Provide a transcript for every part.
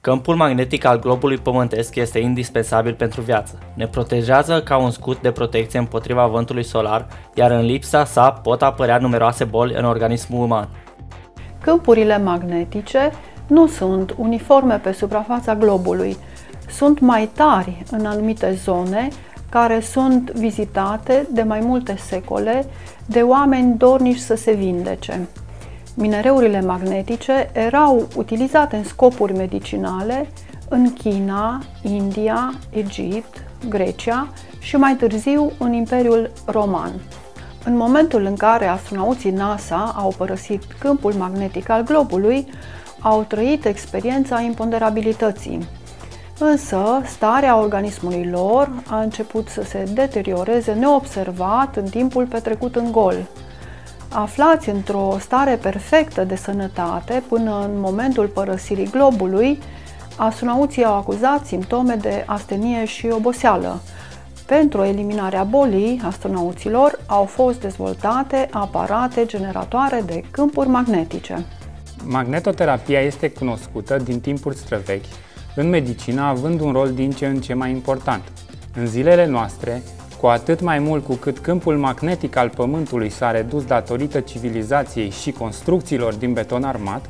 Câmpul magnetic al globului pământesc este indispensabil pentru viață. Ne protejează ca un scut de protecție împotriva vântului solar, iar în lipsa sa pot apărea numeroase boli în organismul uman. Câmpurile magnetice nu sunt uniforme pe suprafața globului. Sunt mai tari în anumite zone care sunt vizitate de mai multe secole de oameni dornici să se vindece. Minereurile magnetice erau utilizate în scopuri medicinale în China, India, Egipt, Grecia și mai târziu în Imperiul Roman. În momentul în care astronauții NASA au părăsit câmpul magnetic al globului, au trăit experiența imponderabilității. Însă, starea organismului lor a început să se deterioreze neobservat în timpul petrecut în gol. Aflați într-o stare perfectă de sănătate până în momentul părăsirii globului, astronauții au acuzat simptome de astenie și oboseală. Pentru eliminarea bolii astronauților au fost dezvoltate aparate generatoare de câmpuri magnetice. Magnetoterapia este cunoscută din timpuri străvechi, în medicină având un rol din ce în ce mai important. În zilele noastre, cu atât mai mult cu cât câmpul magnetic al Pământului s-a redus datorită civilizației și construcțiilor din beton armat,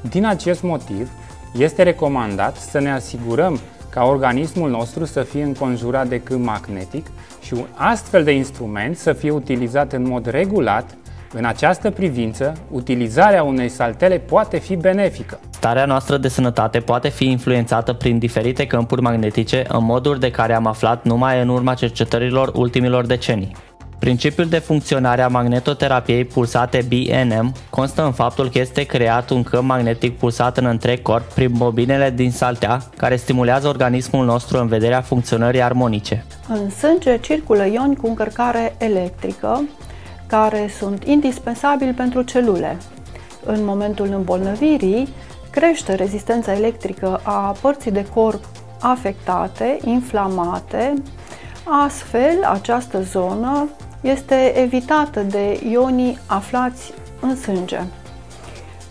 din acest motiv este recomandat să ne asigurăm ca organismul nostru să fie înconjurat de câmp magnetic și un astfel de instrument să fie utilizat în mod regulat. În această privință, utilizarea unei saltele poate fi benefică. Starea noastră de sănătate poate fi influențată prin diferite câmpuri magnetice în moduri de care am aflat numai în urma cercetărilor ultimilor decenii. Principiul de funcționare a magnetoterapiei pulsate BNM constă în faptul că este creat un câmp magnetic pulsat în întreg corp prin bobinele din saltea, care stimulează organismul nostru în vederea funcționării armonice. În sânge circulă ioni cu încărcare electrică, care sunt indispensabili pentru celule. În momentul îmbolnăvirii, crește rezistența electrică a părții de corp afectate, inflamate. Astfel, această zonă este evitată de ionii aflați în sânge.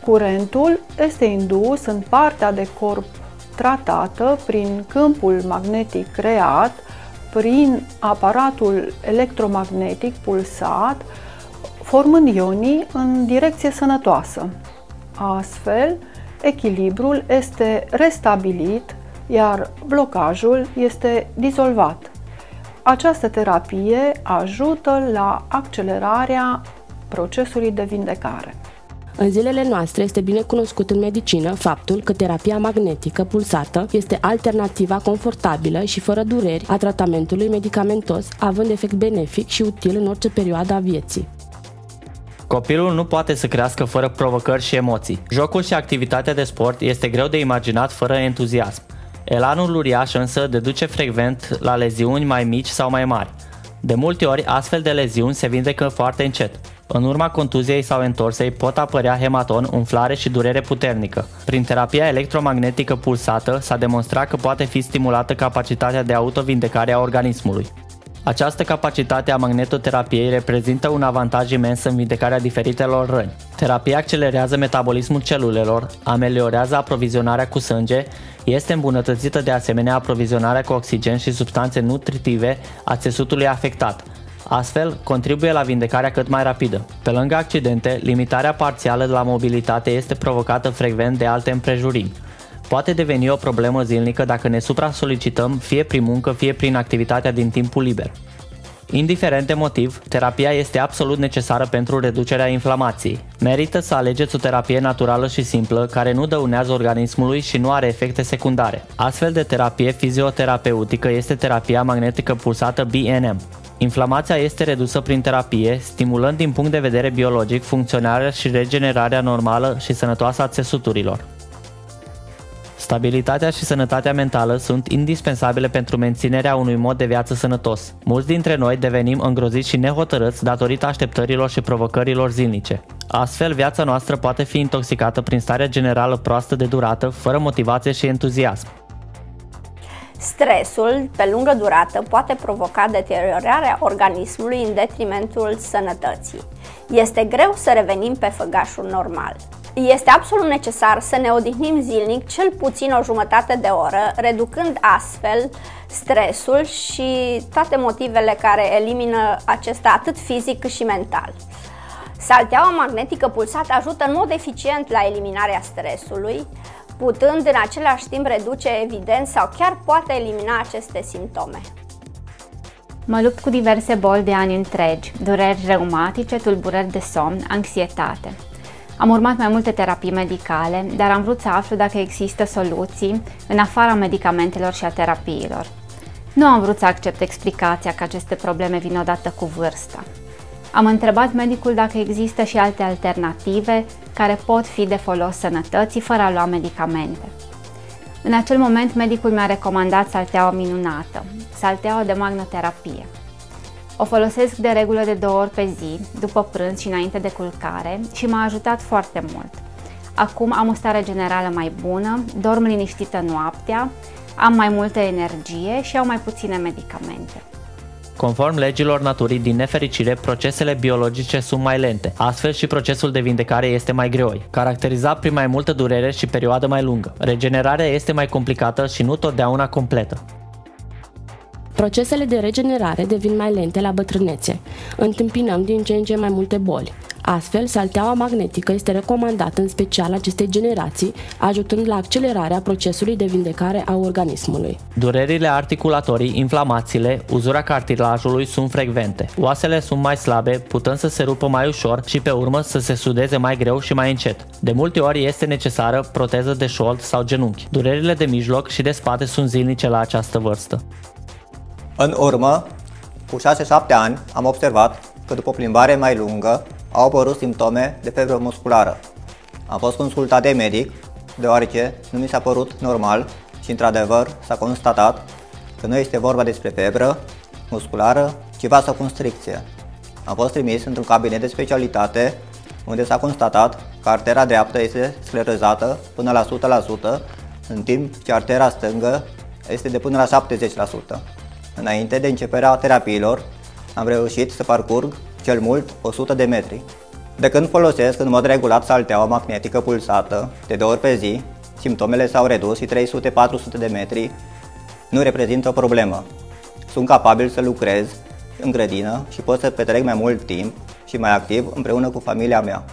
Curentul este indus în partea de corp tratată prin câmpul magnetic creat, prin aparatul electromagnetic pulsat, formând ionii în direcție sănătoasă. Astfel, echilibrul este restabilit, iar blocajul este dizolvat. Această terapie ajută la accelerarea procesului de vindecare. În zilele noastre este bine cunoscut în medicină faptul că terapia magnetică pulsată este alternativa confortabilă și fără dureri a tratamentului medicamentos, având efect benefic și util în orice perioadă a vieții. Copilul nu poate să crească fără provocări și emoții. Jocul și activitatea de sport este greu de imaginat fără entuziasm. Elanul uriaș însă deduce frecvent la leziuni mai mici sau mai mari. De multe ori, astfel de leziuni se vindecă foarte încet. În urma contuziei sau întorsei pot apărea hematon, umflare și durere puternică. Prin terapia electromagnetică pulsată s-a demonstrat că poate fi stimulată capacitatea de autovindecare a organismului. Această capacitate a magnetoterapiei reprezintă un avantaj imens în vindecarea diferitelor răni. Terapia accelerează metabolismul celulelor, ameliorează aprovizionarea cu sânge, este îmbunătățită de asemenea aprovizionarea cu oxigen și substanțe nutritive a țesutului afectat. Astfel, contribuie la vindecarea cât mai rapidă. Pe lângă accidente, limitarea parțială la mobilitate este provocată frecvent de alte împrejurimi. Poate deveni o problemă zilnică dacă ne supra-solicităm fie prin muncă, fie prin activitatea din timpul liber. Indiferent de motiv, terapia este absolut necesară pentru reducerea inflamației. Merită să alegeți o terapie naturală și simplă, care nu dăunează organismului și nu are efecte secundare. Astfel de terapie fizioterapeutică este terapia magnetică pulsată BNM. Inflamația este redusă prin terapie, stimulând din punct de vedere biologic funcționarea și regenerarea normală și sănătoasă a țesuturilor. Stabilitatea și sănătatea mentală sunt indispensabile pentru menținerea unui mod de viață sănătos. Mulți dintre noi devenim îngroziți și nehotărâți datorită așteptărilor și provocărilor zilnice. Astfel, viața noastră poate fi intoxicată prin starea generală proastă de durată, fără motivație și entuziasm. Stresul, pe lungă durată, poate provoca deteriorarea organismului în detrimentul sănătății. Este greu să revenim pe făgașul normal. Este absolut necesar să ne odihnim zilnic cel puțin o jumătate de oră, reducând astfel stresul și toate motivele care elimină acesta atât fizic cât și mental. Salteaua magnetică pulsată ajută în mod eficient la eliminarea stresului, putând în același timp reduce evident sau chiar poate elimina aceste simptome. Mă lupt cu diverse boli de ani întregi, dureri reumatice, tulburări de somn, anxietate. Am urmat mai multe terapii medicale, dar am vrut să aflu dacă există soluții în afara medicamentelor și a terapiilor. Nu am vrut să accept explicația că aceste probleme vin odată cu vârsta. Am întrebat medicul dacă există și alte alternative care pot fi de folos sănătății fără a lua medicamente. În acel moment, medicul mi-a recomandat salteaua minunată, salteaua de magnoterapie. O folosesc de regulă de 2 ori pe zi, după prânz și înainte de culcare și m-a ajutat foarte mult. Acum am o stare generală mai bună, dorm liniștită noaptea, am mai multă energie și au mai puține medicamente. Conform legilor naturii, din nefericire, procesele biologice sunt mai lente, astfel și procesul de vindecare este mai greoi, caracterizat prin mai multă durere și perioadă mai lungă. Regenerarea este mai complicată și nu totdeauna completă. Procesele de regenerare devin mai lente la bătrânețe. Întâmpinăm din ce în ce mai multe boli. Astfel, salteaua magnetică este recomandată în special acestei generații, ajutând la accelerarea procesului de vindecare a organismului. Durerile articulatorii, inflamațiile, uzura cartilajului sunt frecvente. Oasele sunt mai slabe, putând să se rupă mai ușor și pe urmă să se sudeze mai greu și mai încet. De multe ori este necesară proteză de șold sau genunchi. Durerile de mijloc și de spate sunt zilnice la această vârstă. În urmă, cu 6-7 ani, am observat că după o plimbare mai lungă au apărut simptome de febră musculară. Am fost consultat de medic, deoarece nu mi s-a părut normal și într-adevăr s-a constatat că nu este vorba despre febră musculară, ci vasoconstricție. Am fost trimis într-un cabinet de specialitate unde s-a constatat că artera dreaptă este sclerozată până la 100%, în timp ce artera stângă este de până la 70%. Înainte de începerea terapiilor, am reușit să parcurg cel mult 100 de metri. De când folosesc în mod regulat salteaua magnetică pulsată de 2 ori pe zi, simptomele s-au redus și 300-400 de metri nu reprezintă o problemă. Sunt capabil să lucrez în grădină și pot să petrec mai mult timp și mai activ împreună cu familia mea.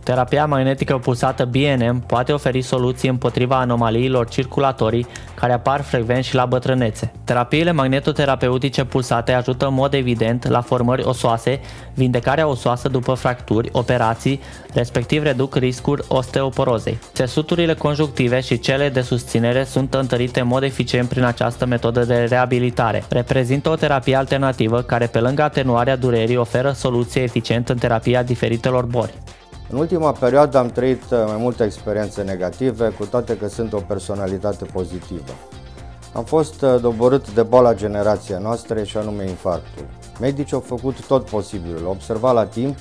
Terapia magnetică pulsată BNM poate oferi soluții împotriva anomaliilor circulatorii care apar frecvent și la bătrânețe. Terapiile magnetoterapeutice pulsate ajută în mod evident la formări osoase, vindecarea osoasă după fracturi, operații, respectiv reduc riscul osteoporozei. Țesuturile conjunctive și cele de susținere sunt întărite în mod eficient prin această metodă de reabilitare. Reprezintă o terapie alternativă care, pe lângă atenuarea durerii, oferă soluție eficientă în terapia diferitelor boli. În ultima perioadă am trăit mai multe experiențe negative, cu toate că sunt o personalitate pozitivă. Am fost doborât de boala generației noastre și anume infarctul. Medicii au făcut tot posibilul, au observat la timp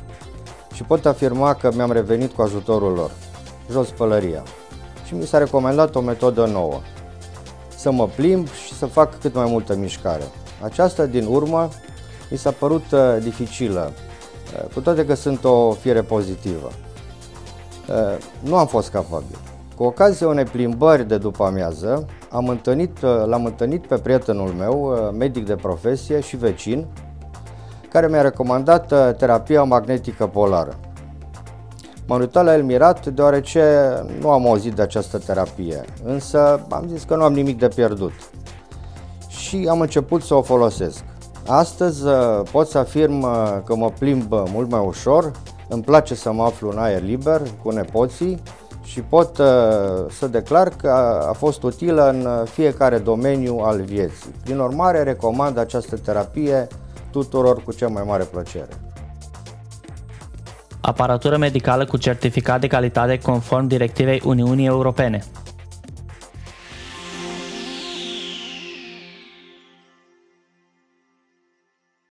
și pot afirma că mi-am revenit cu ajutorul lor. Jos pălăria. Și mi s-a recomandat o metodă nouă. Să mă plimb și să fac cât mai multă mișcare. Aceasta, din urmă, mi s-a părut dificilă, cu toate că sunt o fire pozitivă. Nu am fost capabil. Cu ocazia unei plimbări de după amiază, l-am întâlnit pe prietenul meu, medic de profesie și vecin, care mi-a recomandat terapia magnetică polară. M-am uitat la el mirat, deoarece nu am auzit de această terapie, însă am zis că nu am nimic de pierdut și am început să o folosesc. Astăzi pot să afirm că mă plimb mult mai ușor, îmi place să mă aflu în aer liber cu nepoții și pot să declar că a fost utilă în fiecare domeniu al vieții. Prin urmare, recomand această terapie tuturor cu cea mai mare plăcere. Aparatură medicală cu certificat de calitate conform directivei Uniunii Europene.